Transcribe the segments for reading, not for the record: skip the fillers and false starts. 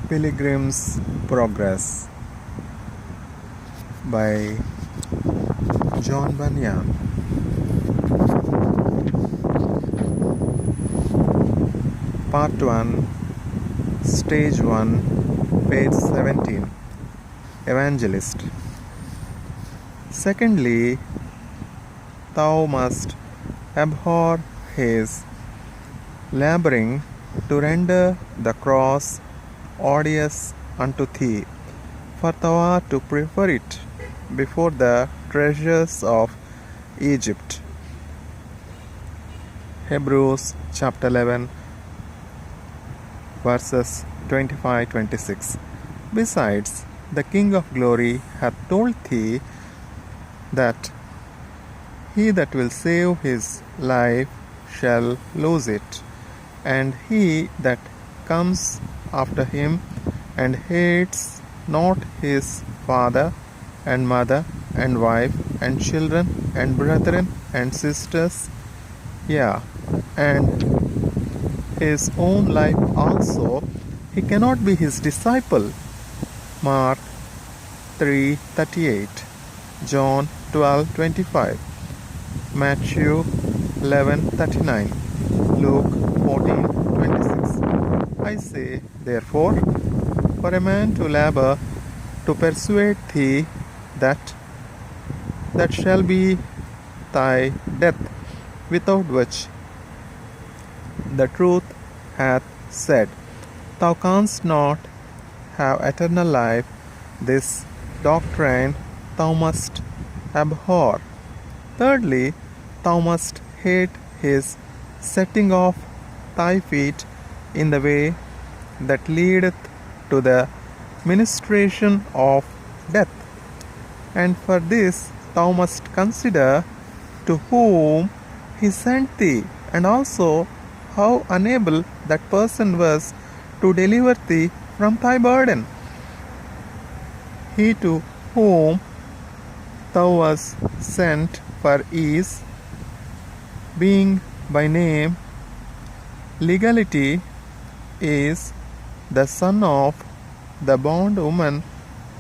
Pilgrim's Progress by John Bunyan. Part 1, Stage 1, page 17. Evangelist. Secondly, thou must abhor his laboring to render the cross odious unto thee, for thou art to prefer it before the treasures of Egypt. Hebrews chapter 11 verses 25-26. Besides, the King of glory hath told thee that he that will save his life shall lose it, and he that comes after him and hates not his father and mother and wife and children and brethren and sisters, yea, and his own life also, he cannot be his disciple. Mark 3:38, John 12:25, Matthew 11:39, Luke 14:26. I say, therefore, for a man to labor to persuade thee that shall be thy death, without which the truth hath said, thou canst not have eternal life, this doctrine thou must abhor. Thirdly, thou must hate his setting off thy feet in the way that leadeth to the ministration of death. And for this thou must consider to whom he sent thee, and also how unable that person was to deliver thee from thy burden. He to whom thou wast sent for is, being by name Legality, is the son of the bondwoman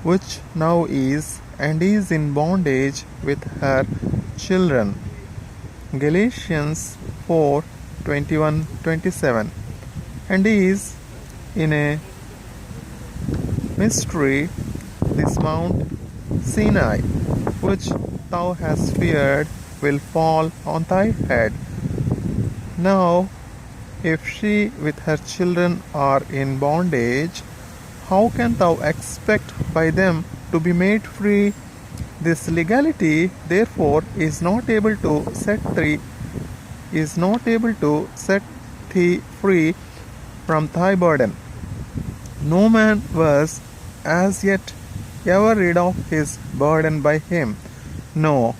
which now is and is in bondage with her children. Galatians 4:21-27. And is in a mystery this Mount Sinai, which thou hast feared, will fall on thy head. Now, if she with her children are in bondage, how canst thou expect by them to be made free? This legality, therefore, is not able to set thee free from thy burden. No man was as yet ever rid of his burden by him, no,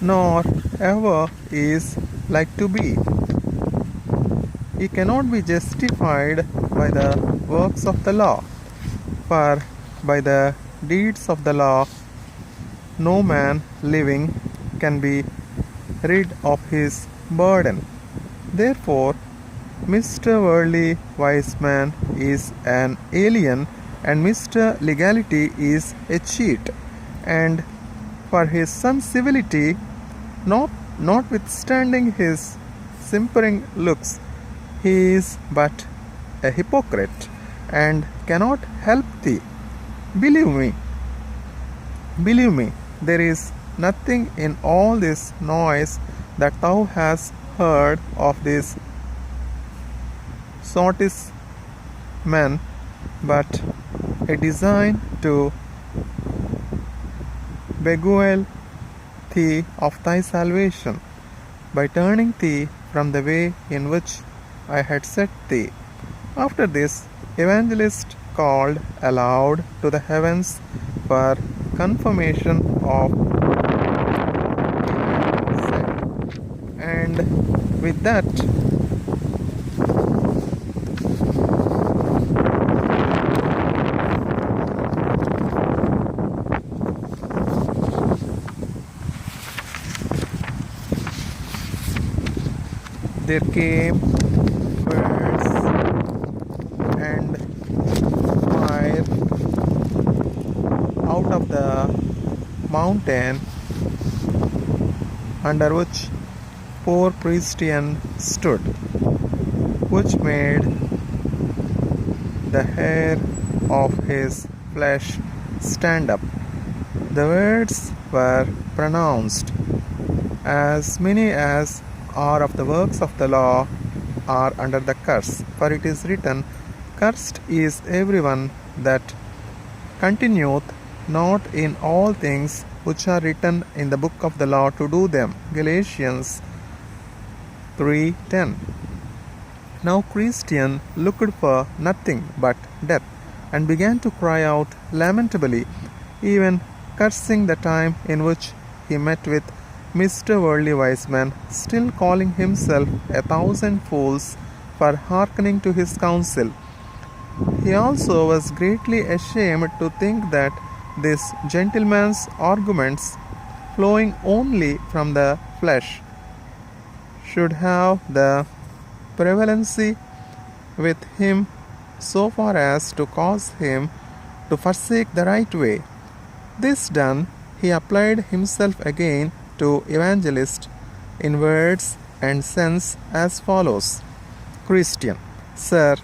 nor ever is like to be. He cannot be justified by the works of the law, for by the deeds of the law no man living can be rid of his burden. Therefore, Mr. Worldly Wise Man is an alien, and Mr. Legality is a cheat, and for his son's civility, notwithstanding his simpering looks, he is but a hypocrite, and cannot help thee. Believe me, there is nothing in all this noise that thou hast heard of these sortis men, but a design to beguile thee of thy salvation, by turning thee from the way in which I had set thee. After this, evangelist called aloud to the heavens for confirmation of said, and with that there came birds and mountain under which poor Christian stood, which made the hair of his flesh stand up. The words were pronounced, as many as are of the works of the law are under the curse. For it is written, Cursed is everyone that continueth not in all things which are written in the book of the law to do them. Galatians 3:10. Now Christian looked for nothing but death, and began to cry out lamentably, even cursing the time in which he met with Mr. Worldly Wiseman, still calling himself 1,000 fools for hearkening to his counsel. He also was greatly ashamed to think that this gentleman's arguments, flowing only from the flesh, should have the prevalency with him so far as to cause him to forsake the right way. This done, he applied himself again to evangelist in words and sense as follows. Christian: Sir,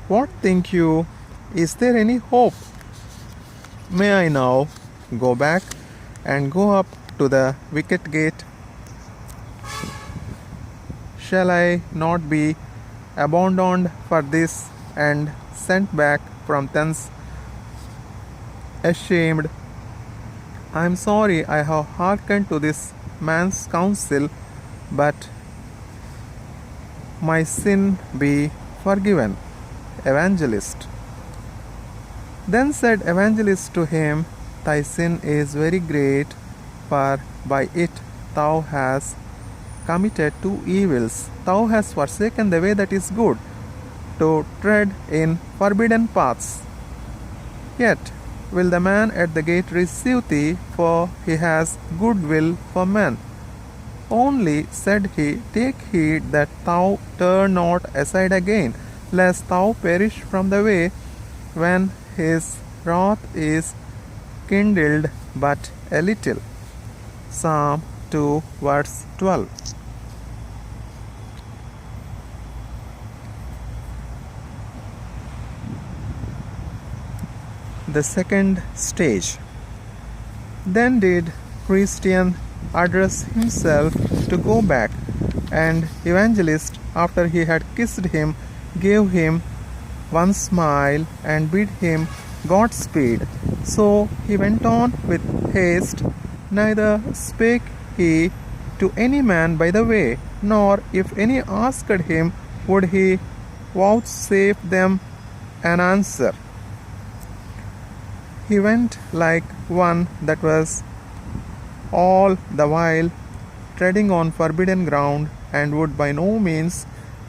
what think you? Is there any hope? May I now go back and go up to the wicket gate? Shall I not be abandoned for this and sent back from thence ashamed? I am sorry I have hearkened to this man's counsel, but my sin be forgiven. Evangelist: Then said Evangelist to him, Thy sin is very great, for by it thou hast committed two evils. Thou hast forsaken the way that is good, to tread in forbidden paths. Yet will the man at the gate receive thee, for he has good will for men. Only, said he, take heed that thou turn not aside again, lest thou perish from the way, when his wrath is kindled but a little. Psalm 2 verse 12. The second stage. Then did Christian address himself to go back, and Evangelist, after he had kissed him, gave him one smile and bid him Godspeed. So he went on with haste, neither spake he to any man by the way, nor if any asked him, would he vouchsafe them an answer. He went like one that was all the while treading on forbidden ground, and would by no means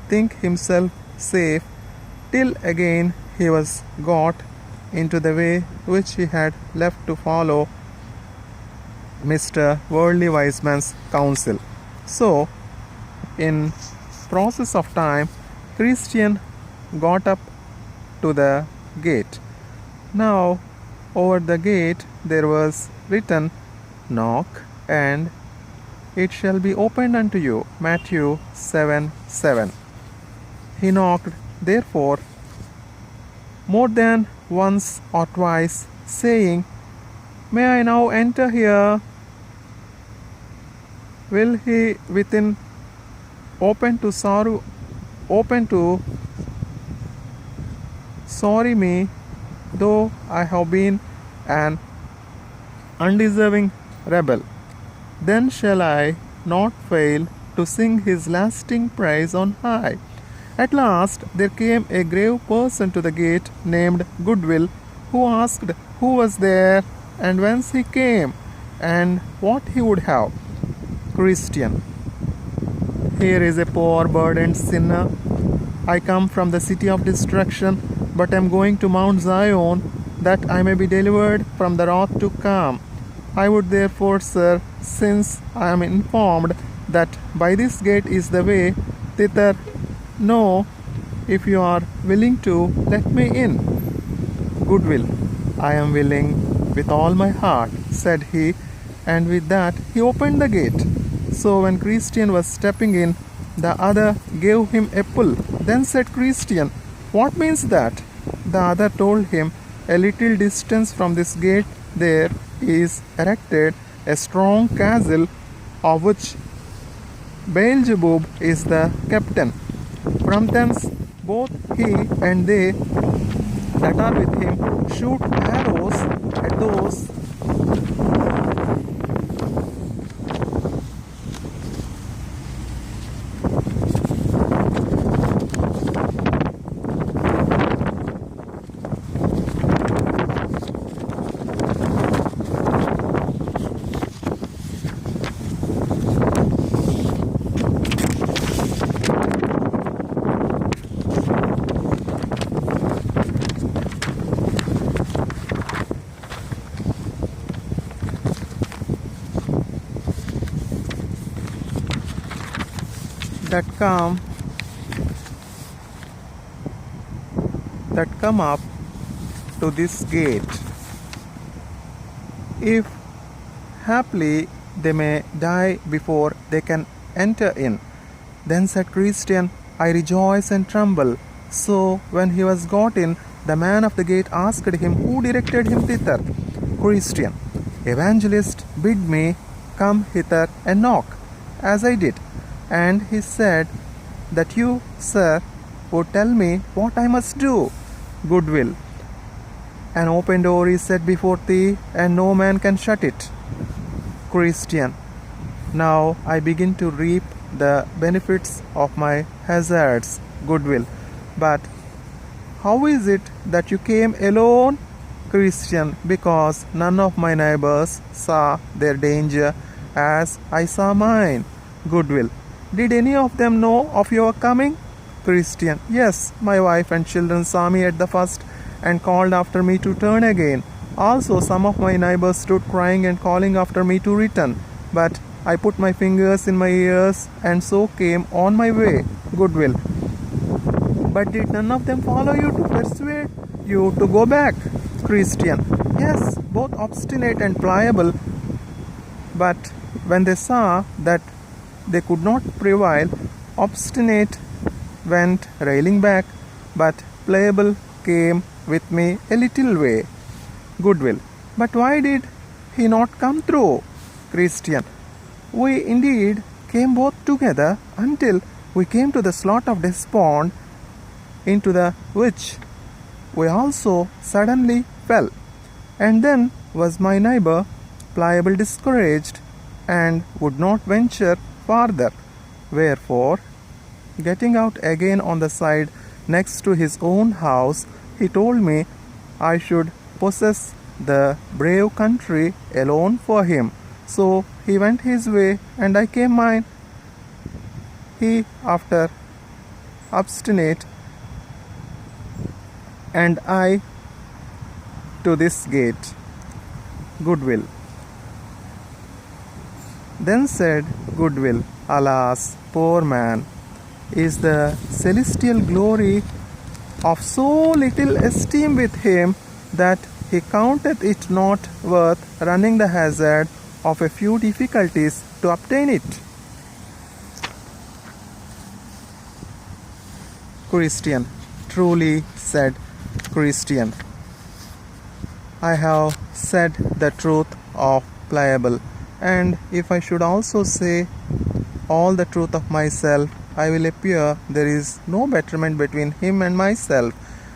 think himself safe, till again he was got into the way which he had left to follow Mr. Worldly Wiseman's counsel. So, in process of time, Christian got up to the gate. Now, over the gate there was written, Knock, and it shall be opened unto you. Matthew 7:7. He knocked, therefore, more than once or twice, saying, May I now enter here? Will he within open to sorry me, though I have been an undeserving rebel? Then shall I not fail to sing his lasting praise on high. At last there came a grave person to the gate named Goodwill, who asked who was there, and whence he came, and what he would have. Christian: Here is a poor burdened sinner. I come from the city of destruction, but am going to Mount Zion, that I may be delivered from the wrath to come. I would therefore, sir, since I am informed that by this gate is the way thither, know if you are willing to let me in. Goodwill: I am willing with all my heart, said he, and with that he opened the gate. So when Christian was stepping in, the other gave him a pull. Then said Christian, "What means that?" The other told him, "A little distance from this gate there is erected a strong castle, of which Beelzebub is the captain. From thence both he and they that are with him shoot arrows at those that come up to this gate. If haply they may die before they can enter in." Then said Christian, "I rejoice and tremble." So when he was got in, the man of the gate asked him who directed him thither. Christian, "Evangelist bid me come hither and knock, as I did. And he said that you, sir, would tell me what I must do." Goodwill. "An open door is set before thee, and no man can shut it." Christian. "Now I begin to reap the benefits of my hazards." Goodwill. "But how is it that you came alone?" Christian. "Because none of my neighbors saw their danger as I saw mine." Goodwill. "Did any of them know of your coming?" Christian. "Yes, my wife and children saw me at the first and called after me to turn again. Also some of my neighbors stood crying and calling after me to return. But I put my fingers in my ears and so came on my way." Goodwill. "But did none of them follow you to persuade you to go back?" Christian. "Yes, both obstinate and pliable. But when they saw that they could not prevail, obstinate went railing back, but pliable came with me a little way." Goodwill. "But why did he not come through?" Christian. "We indeed came both together until we came to the slot of despond, into the which we also suddenly fell. And then was my neighbor pliable discouraged, and would not venture farther. Wherefore, getting out again on the side next to his own house, he told me I should possess the brave country alone for him. So he went his way, and I came mine. He after obstinate, and I to this gate." Goodwill. Then said Goodwill, "Alas, poor man, is the celestial glory of so little esteem with him that he counteth it not worth running the hazard of a few difficulties to obtain it." Christian. Truly said Christian. I have said the truth of pliable, and if I should also say all the truth of myself, I will appear there is no betterment between him and myself.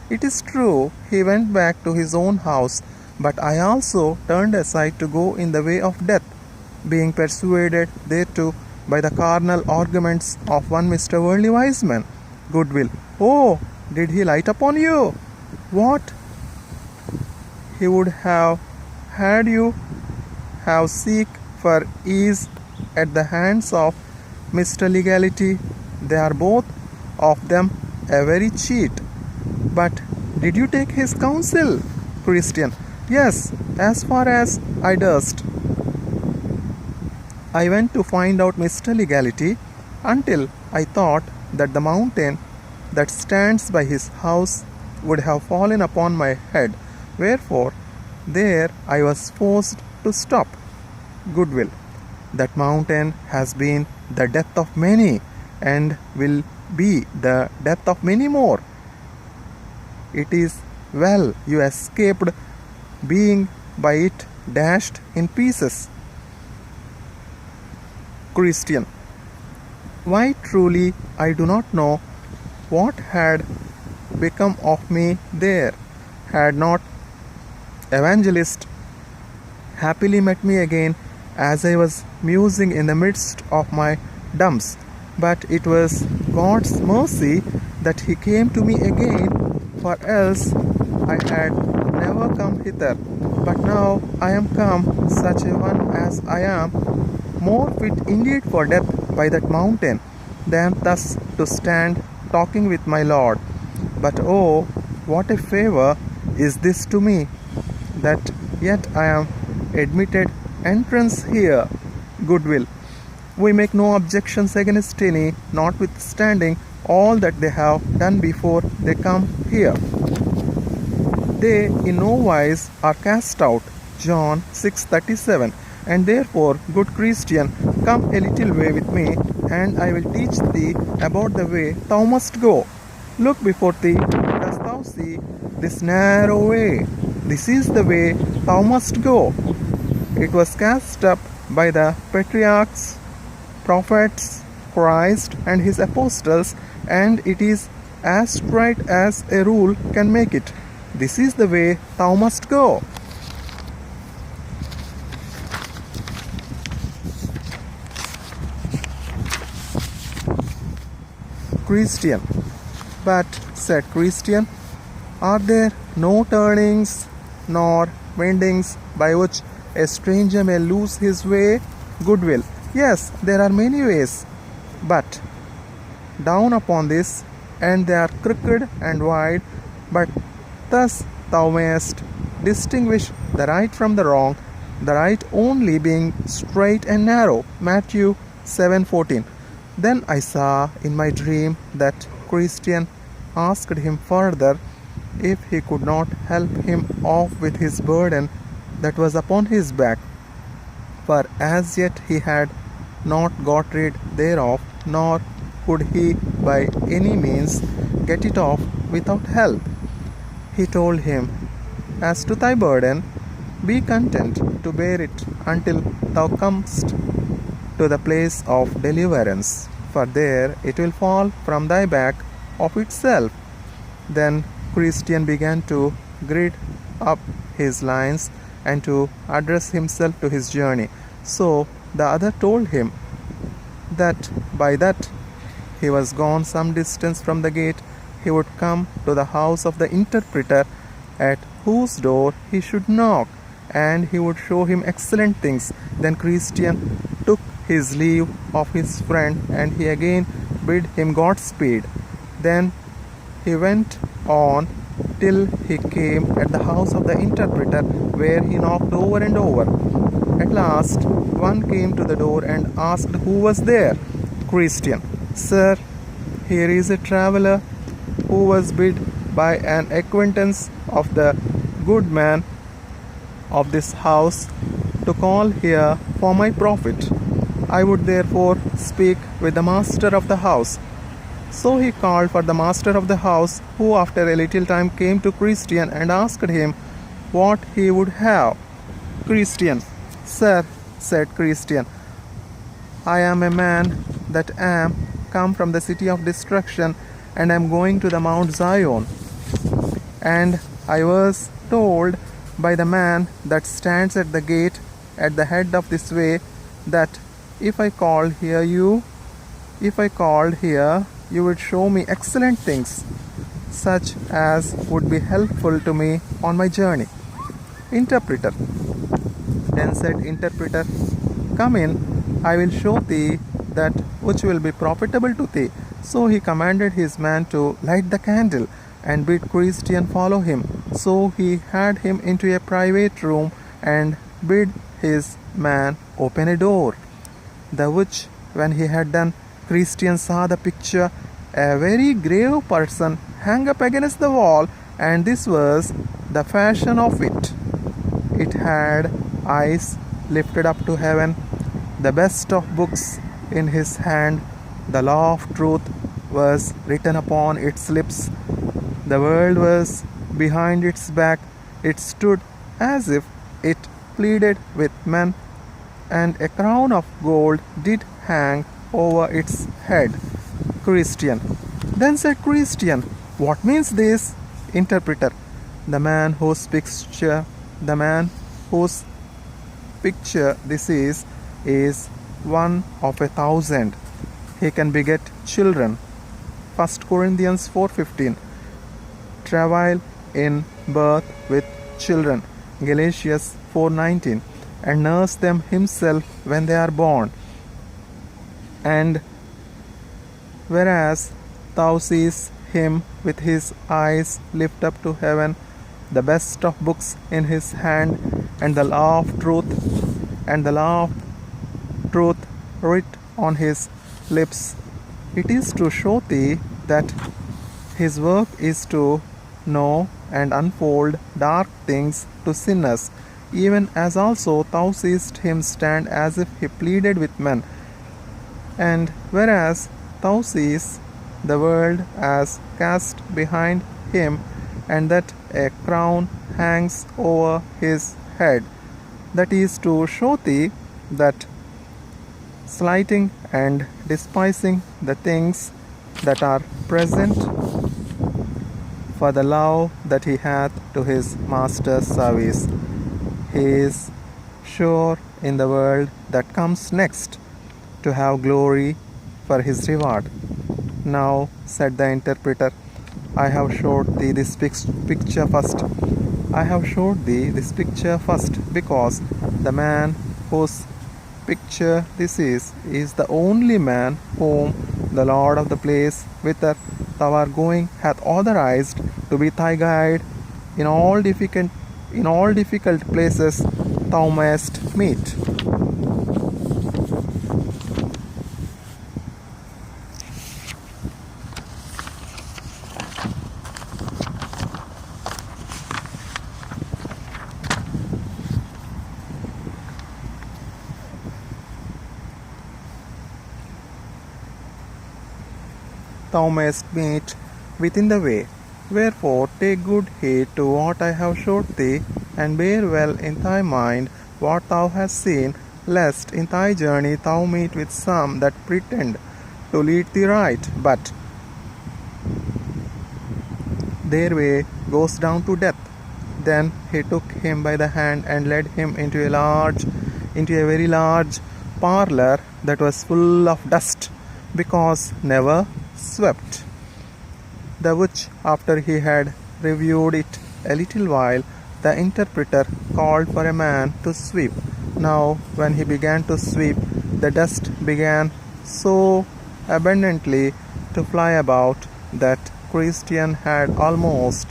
It is true, he went back to his own house, but I also turned aside to go in the way of death, being persuaded thereto by the carnal arguments of one Mr. Worldly Wiseman. Goodwill. Oh, did he light upon you? What he would have had you have seek for ease at the hands of Mr. Legality. They are both of them a very cheat. But did you take his counsel? Christian. Yes, as far as I durst. I went to find out Mr. Legality until I thought that the mountain that stands by his house would have fallen upon my head. Wherefore, there I was forced to stop. Goodwill. That mountain has been the death of many and will be the death of many more. It is well you escaped being by it dashed in pieces. Christian. Why truly I do not know what had become of me there, had not Evangelist happily met me again as I was musing in the midst of my dumps. But it was God's mercy that he came to me again, for else I had never come hither. But now I am come, such a one as I am, more fit indeed for death by that mountain than thus to stand talking with my Lord. But oh, what a favor is this to me, that yet I am admitted entrance here. Goodwill. We make no objections against any, notwithstanding all that they have done before they come here. They in no wise are cast out. John 6:37. And therefore, good Christian, come a little way with me, and I will teach thee about the way thou must go. Look before thee, dost thou see this narrow way? This is the way thou must go. It was cast up by the patriarchs, prophets, Christ, and his apostles, and it is as straight as a rule can make it. This is the way thou must go. Christian. But, said Christian, are there no turnings nor windings by which a stranger may lose his way? Goodwill. Yes, there are many ways, but down upon this, and they are crooked and wide, but thus thou mayest distinguish the right from the wrong, the right only being straight and narrow. Matthew 7:14. Then I saw in my dream that Christian asked him further if he could not help him off with his burden that was upon his back, for as yet he had not got rid thereof, nor could he by any means get it off without help. He told him, As to thy burden, be content to bear it until thou comest to the place of deliverance, for there it will fall from thy back of itself. Then Christian began to gird up his loins and to address himself to his journey. So the other told him that by that he was gone some distance from the gate, he would come to the house of the interpreter, at whose door he should knock, and he would show him excellent things. Then Christian took his leave of his friend, and he again bid him Godspeed. Then he went on till he came at the house of the interpreter, where he knocked over and over. At last one came to the door and asked who was there. Christian. Sir, here is a traveler who was bid by an acquaintance of the good man of this house to call here for my profit. I would therefore speak with the master of the house. So he called for the master of the house, who after a little time came to Christian and asked him what he would have. Christian. Sir, said Christian, I am a man that am come from the city of destruction, and am going to the Mount Zion. And I was told by the man that stands at the gate at the head of this way, that if I called here, you would show me excellent things, such as would be helpful to me on my journey. Interpreter. Then said interpreter, Come in, I will show thee that which will be profitable to thee. So he commanded his man to light the candle, and bid Christian follow him. So he had him into a private room, and bid his man open a door. The which, when he had done, Christian saw the picture, a very grave person hang up against the wall, and this was the fashion of it. It had eyes lifted up to heaven, the best of books in his hand, the law of truth was written upon its lips. The world was behind its back, it stood as if it pleaded with men, and a crown of gold did hang over its head. Christian. Then said Christian, what means this? Interpreter. The man whose picture this is one of 1,000. He can beget children. 1 Corinthians 4:15. Travail in birth with children. Galatians 4:19. And nurse them himself when they are born. And whereas thou seest him with his eyes lift up to heaven, the best of books in his hand, and the law of truth writ on his lips. It is to show thee that his work is to know and unfold dark things to sinners, even as also thou seest him stand as if he pleaded with men. And whereas thou seest the world as cast behind him, and that a crown hangs over his head, that is to show thee that slighting and despising the things that are present for the love that he hath to his master's service, he is sure in the world that comes next to have glory for his reward. Now, said the interpreter, I have showed thee this picture first. I have showed thee this picture first, because the man whose picture this is the only man whom the Lord of the place whither thou art going hath authorized to be thy guide in all difficult places thou mayest meet. Thou mayest meet within the way. Wherefore take good heed to what I have showed thee, and bear well in thy mind what thou hast seen, lest in thy journey thou meet with some that pretend to lead thee right, but their way goes down to death. Then he took him by the hand and led him into a very large parlor that was full of dust, because never swept. The which after he had reviewed it a little while, the interpreter called for a man to sweep. Now when he began to sweep, the dust began so abundantly to fly about that Christian had almost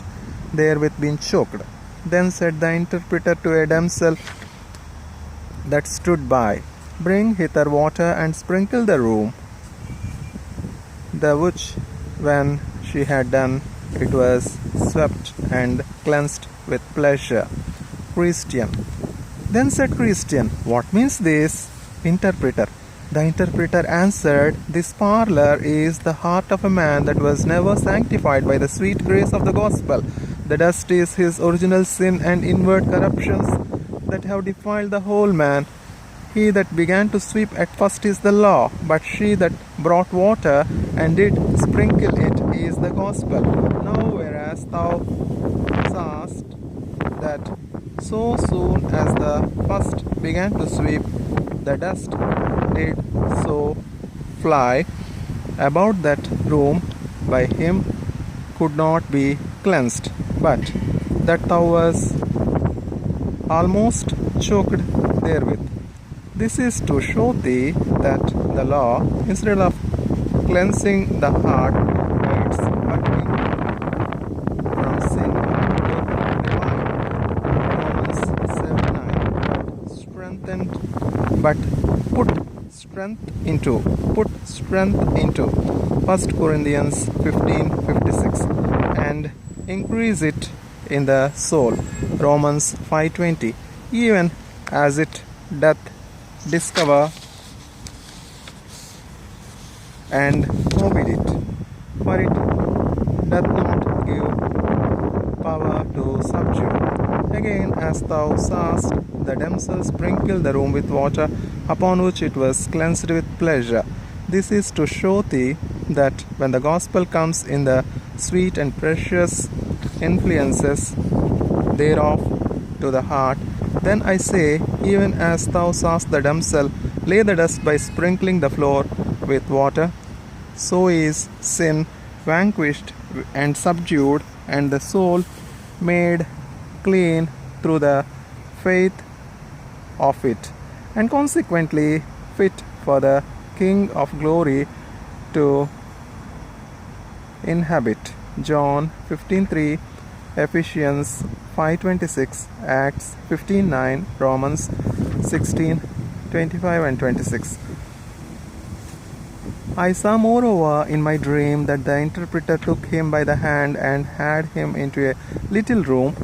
therewith been choked. Then said the interpreter to a damsel that stood by, Bring hither water and sprinkle the room. The which, when she had done, it was swept and cleansed with pleasure. Christian. Then said Christian, What means this? Interpreter. The interpreter answered, This parlor is the heart of a man that was never sanctified by the sweet grace of the gospel. The dust is his original sin and inward corruptions that have defiled the whole man. He that began to sweep at first is the law, but she that brought water and did sprinkle it is the gospel. Now whereas thou sawest that so soon as the first began to sweep, the dust did so fly about that room by him could not be cleansed, but that thou was almost choked therewith. This is to show thee that the law, instead of cleansing the heart by its cutting from sin, doth divide. Romans 7:9. But put strength into 1 Corinthians 15:56, and increase it in the soul. Romans 5:20. Even as it doth discover and forbid it, for it doth not give power to subdue. Again, as thou sawest the damsel sprinkle the room with water, upon which it was cleansed with pleasure. This is to show thee that when the gospel comes in the sweet and precious influences thereof to the heart, then I say, even as thou sawest the damsel lay the dust by sprinkling the floor with water, so is sin vanquished and subdued, and the soul made clean through the faith of it, and consequently fit for the King of glory to inhabit. John 15:3, Ephesians 5:26, Acts 15:9, Romans 16:25 and 26. I saw moreover in my dream that the interpreter took him by the hand and had him into a little room,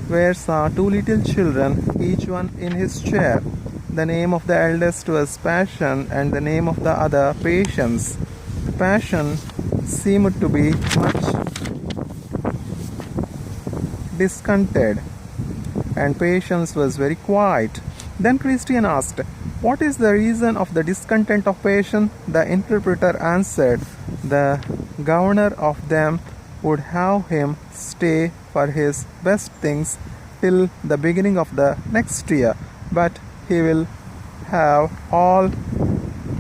where saw two little children, each one in his chair. The name of the eldest was Passion, and the name of the other Patience. Passion seemed to be much discontented, and Patience was very quiet. Then Christian asked, "What is the reason of the discontent of Patience?" The interpreter answered, "The governor of them would have him stay for his best things till the beginning of the next year, but he will have all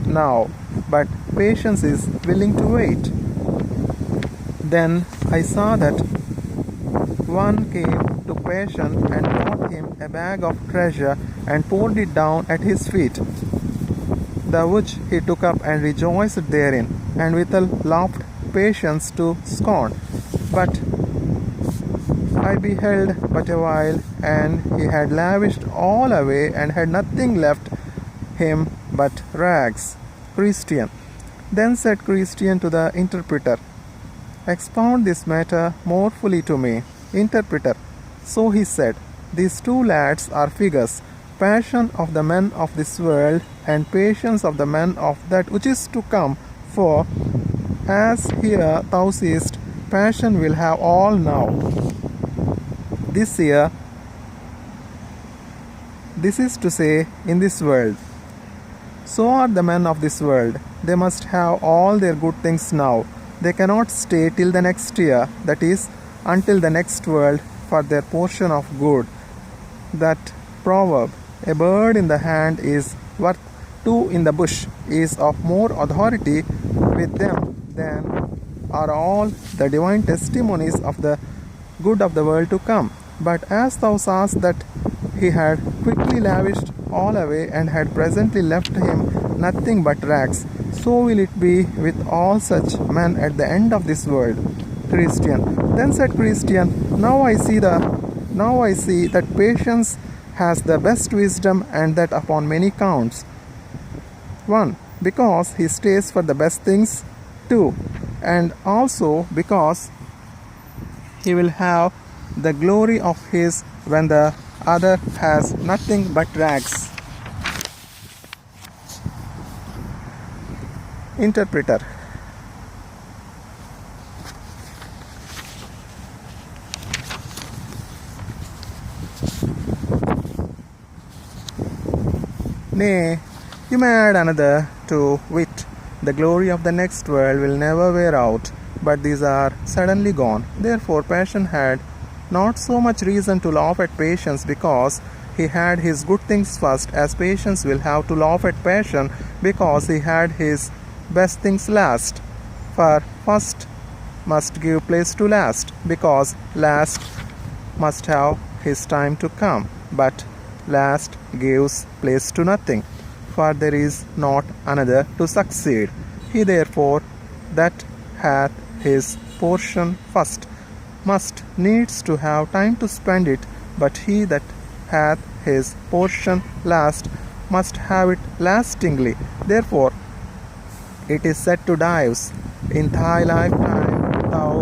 now, but Patience is willing to wait." Then I saw that one came to Patience and brought him a bag of treasure and poured it down at his feet, the which he took up and rejoiced therein, and withal laughed Patience to scorn. But I beheld but a while, and he had lavished all away and had nothing left him but rags. Christian. Then said Christian to the interpreter, "Expound this matter more fully to me." Interpreter. So he said, "These two lads are figures, passion of the men of this world, and patience of the men of that which is to come. For, as here thou seest, passion will have all now. This year, this is to say, in this world. So are the men of this world. They must have all their good things now. They cannot stay till the next year, that is, until the next world, for their portion of good. That proverb, a bird in the hand is worth two in the bush, is of more authority with them than are all the divine testimonies of the good of the world to come. But as thou sawest that he had quickly lavished all away and had presently left him nothing but rags, so will it be with all such men at the end of this world." Christian. Then said Christian, Now I see that Patience has the best wisdom, and that upon many counts. 1. Because he stays for the best things. 2. And also because he will have the glory of his when the other has nothing but rags. Interpreter. Nay, you may add another, to wit, the glory of the next world will never wear out, but these are suddenly gone. Therefore Passion had not so much reason to laugh at Patience, because he had his good things first, as Patience will have to laugh at Passion because he had his best things last. For first must give place to last, because last must have his time to come, but last gives place to nothing, for there is not another to succeed. He therefore that hath his portion first must needs to have time to spend it, but he that hath his portion last must have it lastingly. Therefore it is said to Dives, In thy lifetime thou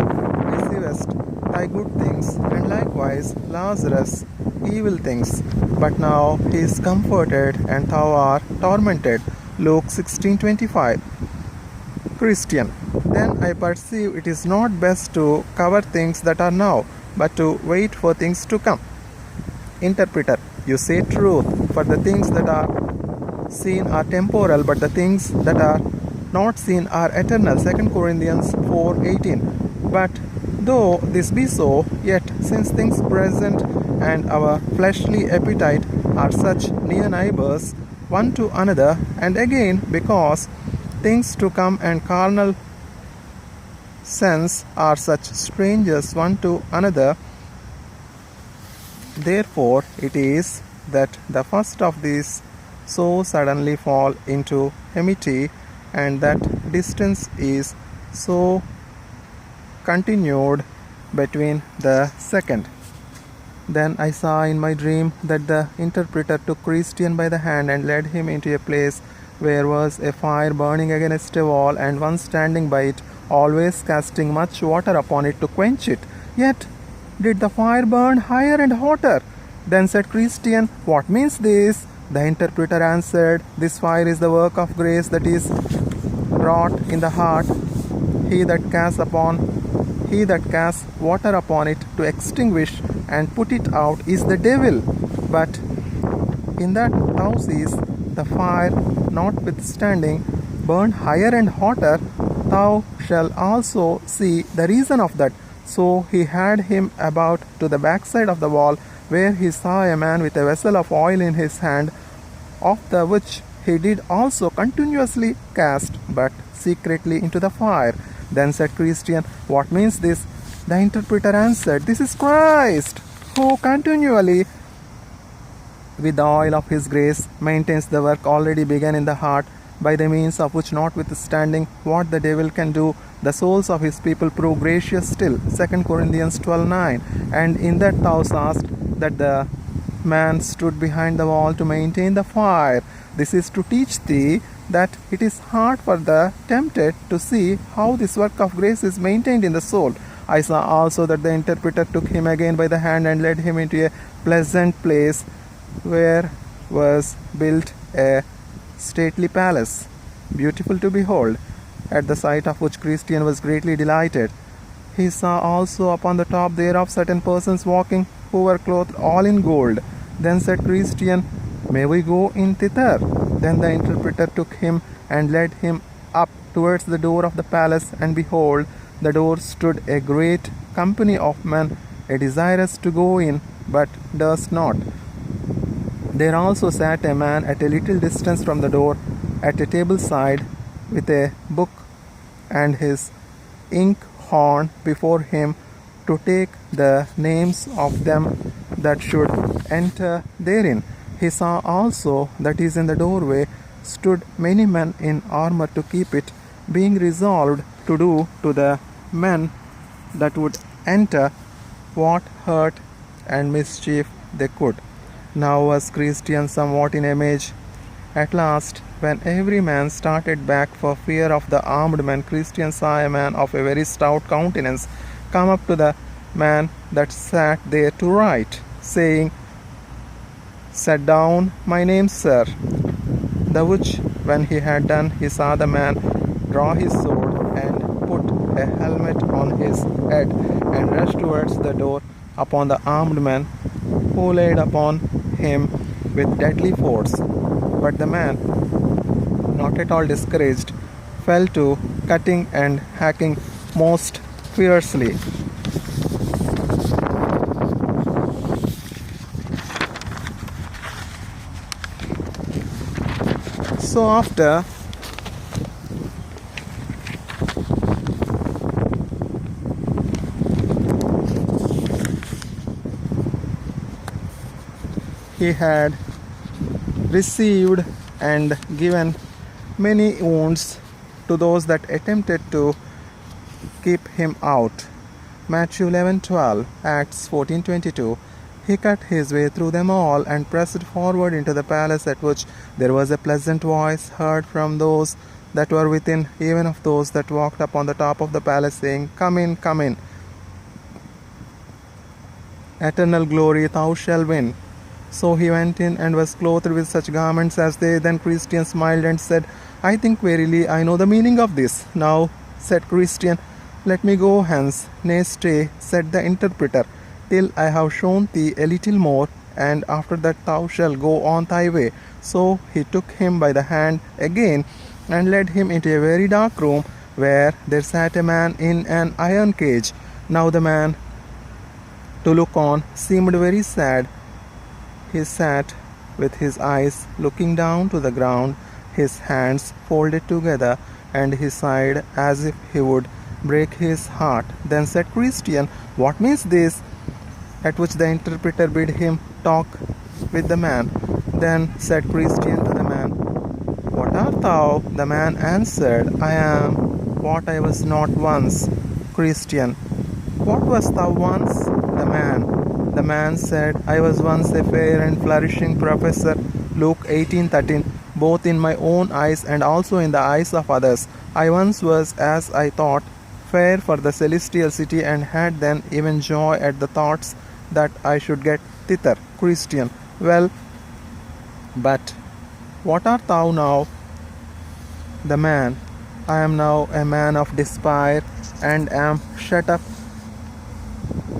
receivest thy good things, and likewise Lazarus evil things, but now he is comforted and thou art tormented. Luke 16:25. Christian. Then I perceive it is not best to cover things that are now, but to wait for things to come. Interpreter. You say truth, for the things that are seen are temporal, but the things that are not seen are eternal. 2 Corinthians 4:18. But though this be so, yet since things present and our fleshly appetite are such near neighbors one to another, and again because things to come and carnal sense are such strangers one to another, therefore it is that the first of these so suddenly fall into enmity, and that distance is so continued between the second. Then I saw in my dream that the interpreter took Christian by the hand and led him into a place where was a fire burning against a wall, and one standing by it, always casting much water upon it to quench it. Yet did the fire burn higher and hotter. Then said Christian, What means this? The interpreter answered, This fire is the work of grace that is wrought in the heart. He that casts water upon it to extinguish and put it out is the devil. But in that thou seest the fire notwithstanding burn higher and hotter, thou shalt also see the reason of that. So he had him about to the backside of the wall, where he saw a man with a vessel of oil in his hand, of the which he did also continuously cast, but secretly into the fire. Then said Christian, What means this? The interpreter answered, This is Christ, who continually with the oil of his grace maintains the work already begun in the heart, by the means of which, notwithstanding what the devil can do, the souls of his people prove gracious still. 2 Corinthians 12:9. And in that thou sawest that the man stood behind the wall to maintain the fire. This is to teach thee that it is hard for the tempted to see how this work of grace is maintained in the soul. I saw also that the interpreter took him again by the hand and led him into a pleasant place, where was built a stately palace, beautiful to behold, at the sight of which Christian was greatly delighted. He saw also upon the top thereof certain persons walking, who were clothed all in gold. Then said Christian, May we go in thither? Then the interpreter took him and led him up towards the door of the palace, and behold, the door stood a great company of men, desirous to go in, but durst not. There also sat a man at a little distance from the door, at a table side, with a book and his inkhorn before him, to take the names of them that should enter therein. He saw also that is in the doorway stood many men in armor to keep it, being resolved to do to the men that would enter what hurt and mischief they could. Now was Christian somewhat in image. At last, when every man started back for fear of the armed men, Christian saw a man of a very stout countenance come up to the man that sat there to write, saying, Sit down, my name, sir. The which, when he had done, he saw the man draw his sword and put a helmet on his head, and rush towards the door upon the armed men, who laid upon him with deadly force. But the man, not at all discouraged, fell to cutting and hacking most fiercely. So after he had received and given many wounds to those that attempted to keep him out. Matthew 11:12, Acts 14:22. He cut his way through them all and pressed forward into the palace, at which there was a pleasant voice heard from those that were within, even of those that walked upon the top of the palace, saying, Come in, come in. eternal glory thou shalt win. So he went in and was clothed with such garments as they. Then Christian smiled and said, I think verily I know the meaning of this. Now, said Christian, let me go hence. Nay, stay, said the interpreter, till I have shown thee a little more, and after that thou shalt go on thy way. So he took him by the hand again, and led him into a very dark room, where there sat a man in an iron cage. Now the man, to look on, seemed very sad. He sat with his eyes looking down to the ground, his hands folded together, and he sighed as if he would break his heart. Then said Christian, What means this? At which the interpreter bid him talk with the man. Then said Christian to the man, What art thou? The man answered, I am what I was not once. Christian, What wast thou once? The man said, I was once a fair and flourishing professor, Luke 18:13, both in my own eyes and also in the eyes of others. I once was, as I thought, fair for the celestial city, and had then even joy at the thoughts that I should get thither. Christian, well, but what art thou now? The man, I am now a man of despair, and am shut up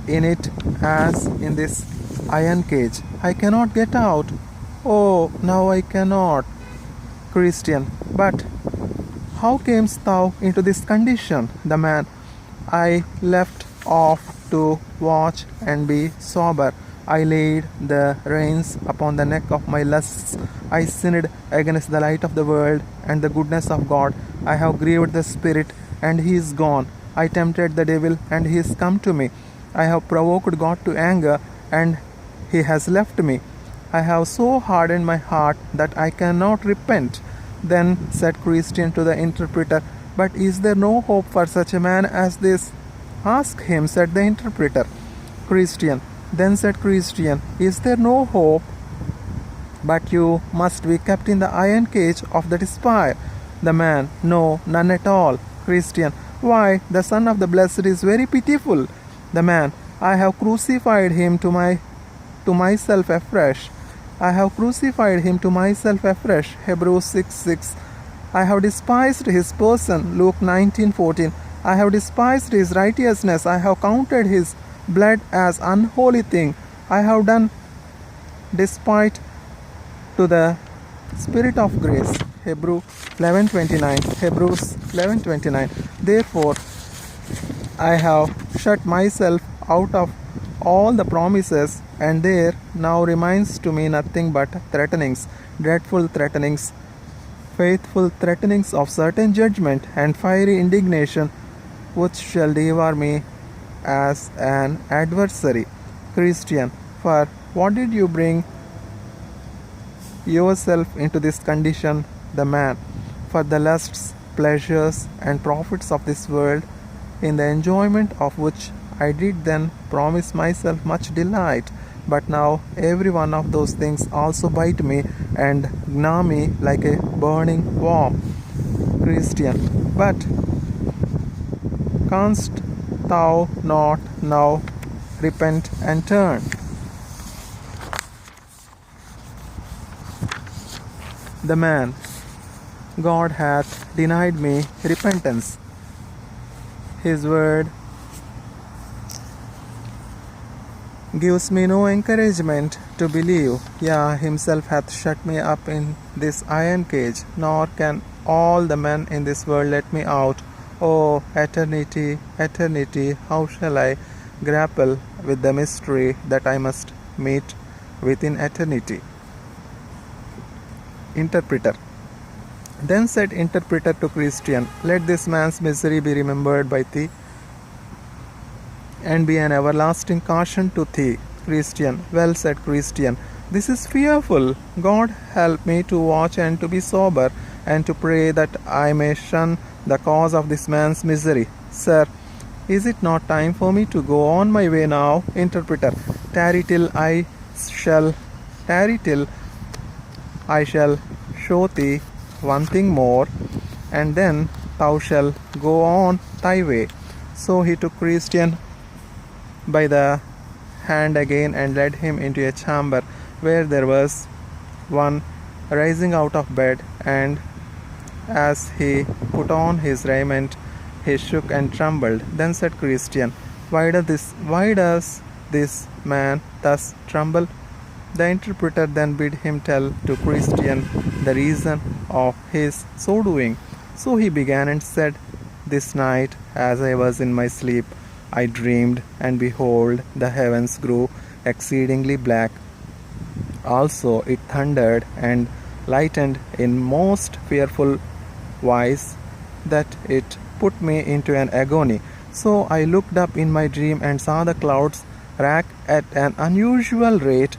in it as in this iron cage. I cannot get out. Oh, now I cannot. Christian, but how camest thou into this condition? The man, I left off to watch and be sober. I laid the reins upon the neck of my lusts. I sinned against the light of the world and the goodness of God. I have grieved the Spirit, and he is gone. I tempted the devil, and he is come to me. I have provoked God to anger, and he has left me. I have so hardened my heart that I cannot repent. Then said Christian to the interpreter, But is there no hope for such a man as this? Ask him, said the interpreter. Christian, then said Christian, Is there no hope? But you must be kept in the iron cage of the despair. The man, No, none at all. Christian, Why, the Son of the Blessed is very pitiful. The man, I have crucified him to myself afresh. I have crucified him to myself afresh. Hebrews 6:6. I have despised his person. Luke 19:14. I have despised his righteousness. I have counted his blood as unholy thing. I have done despite to the Spirit of grace. Hebrews 11:29. Therefore, I have shut myself out of all the promises, and there now remains to me nothing but threatenings, dreadful threatenings, faithful threatenings of certain judgment and fiery indignation, which shall devour me as an adversary. Christian, for what did you bring yourself into this condition? The man, for the lusts, pleasures, and profits of this world, in the enjoyment of which I did then promise myself much delight. But now every one of those things also bite me and gnaw me like a burning worm. Christian, but canst thou not now repent and turn? The man, God hath denied me repentance. His word gives me no encouragement to believe. Yea, himself hath shut me up in this iron cage, nor can all the men in this world let me out. O eternity, eternity, how shall I grapple with the mystery that I must meet within eternity? Interpreter. Then said interpreter to Christian, Let this man's misery be remembered by thee, and be an everlasting caution to thee. Christian, well, said Christian, this is fearful. God help me to watch and to be sober, and to pray that I may shun the cause of this man's misery. Sir, is it not time for me to go on my way now? Interpreter, tarry till I shall show thee one thing more, and then thou shalt go on thy way. So he took Christian by the hand again and led him into a chamber where there was one rising out of bed, and as he put on his raiment, he shook and trembled. Then said Christian, why does this man thus tremble? The interpreter then bid him tell to Christian the reason of his so doing. So he began and said, This night, as I was in my sleep, I dreamed, and behold, the heavens grew exceedingly black. Also it thundered and lightened in most fearful wise, that it put me into an agony. So I looked up in my dream and saw the clouds rack at an unusual rate,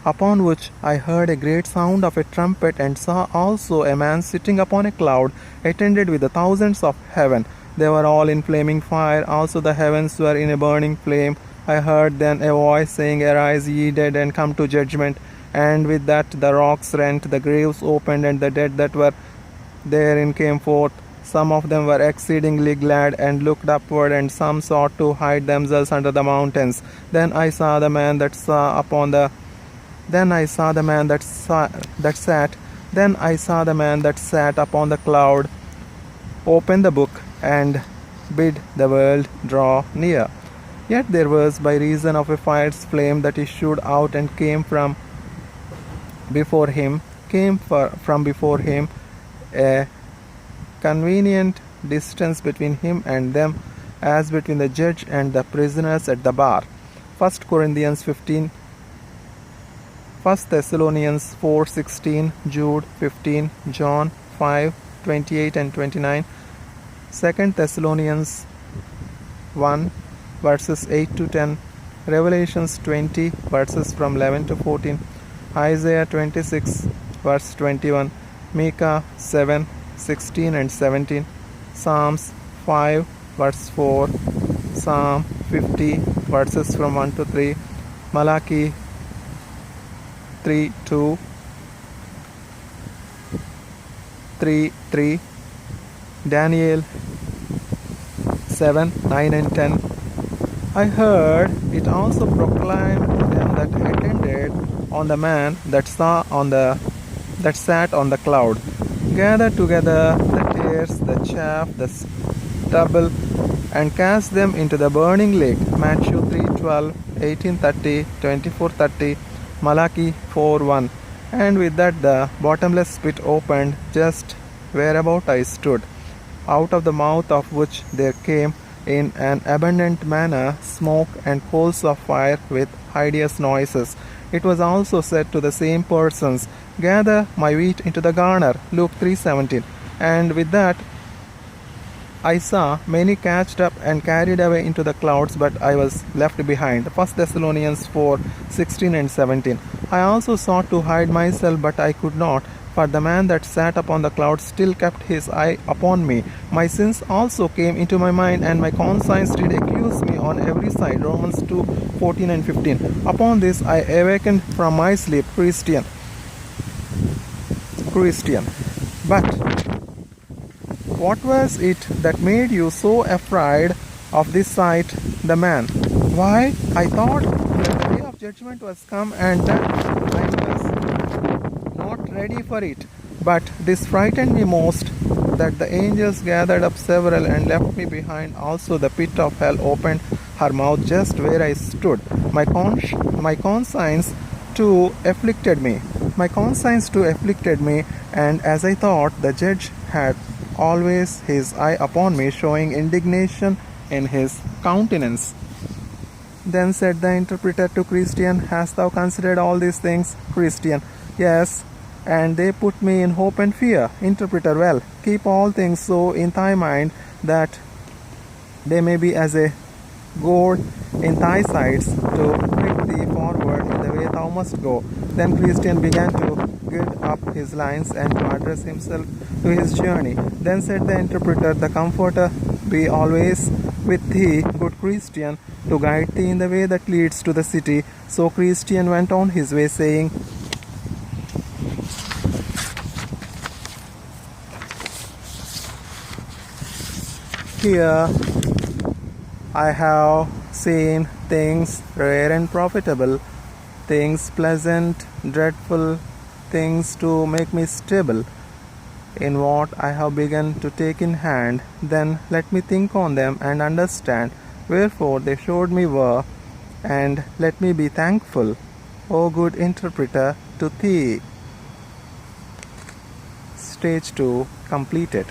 upon which I heard a great sound of a trumpet, and saw also a man sitting upon a cloud, attended with the thousands of heaven. They were all in flaming fire, also the heavens were in a burning flame. I heard then a voice saying, Arise, ye dead, and come to judgment. And with that the rocks rent, the graves opened, and the dead that were therein came forth. Some of them were exceedingly glad, and looked upward, and some sought to hide themselves under the mountains. Then I saw the man that sat upon the cloud open the book and bid the world draw near. Yet there was, by reason of a fire's flame that issued out and came from before him, a convenient distance between him and them, as between the judge and the prisoners at the bar. 1 Thessalonians 4:16, Jude 15, John 5:28 and 29, 2 Thessalonians 1 verses 8 to 10, Revelations 20 verses from 11 to 14, Isaiah 26 verse 21, Micah 7:16 and 17, Psalms 5 verse 4, Psalm 50 verses from 1 to 3, Malachi 3:2, 3:3, Daniel 7:9 and 10. I heard it also proclaimed to them that attended on the man that sat on the cloud, gather together the tares, the chaff, the stubble, and cast them into the burning lake. Matthew 3:12, 18:30, 24:30, Malachi 4:1. And with that the bottomless pit opened just whereabout I stood, out of the mouth of which there came in an abundant manner smoke and coals of fire with hideous noises. It was also said to the same persons, Gather my wheat into the garner. Luke 3:17. And with that I saw many catched up and carried away into the clouds, but I was left behind. 1 Thessalonians 4:16 and 17. I also sought to hide myself, but I could not, for the man that sat upon the cloud still kept his eye upon me. My sins also came into my mind, and my conscience did accuse me on every side. Romans 2:14 and 15. Upon this I awakened from my sleep. Christian. But what was it that made you so afraid of this sight, the man? Why, I thought that the day of judgment was come, and that I was not ready for it. But this frightened me most, that the angels gathered up several and left me behind. Also the pit of hell opened her mouth just where I stood. My conscience too afflicted me. And as I thought, the judge had always his eye upon me, showing indignation in his countenance. Then said the interpreter to Christian, Hast thou considered all these things? Christian. Yes, and they put me in hope and fear. Interpreter. Well, keep all things so in thy mind, that they may be as a goad in thy sides, to prick thee forward in the way thou must go. Then Christian began to gird up his lines and to address himself to his journey. Then said the interpreter, The Comforter be always with thee, good Christian, to guide thee in the way that leads to the city. So Christian went on his way, saying, Here I have seen things rare and profitable, things pleasant, dreadful, things to make me stable. In what I have begun to take in hand, then let me think on them and understand wherefore they showed me were, and let me be thankful, O good interpreter, to thee. Stage 2 completed.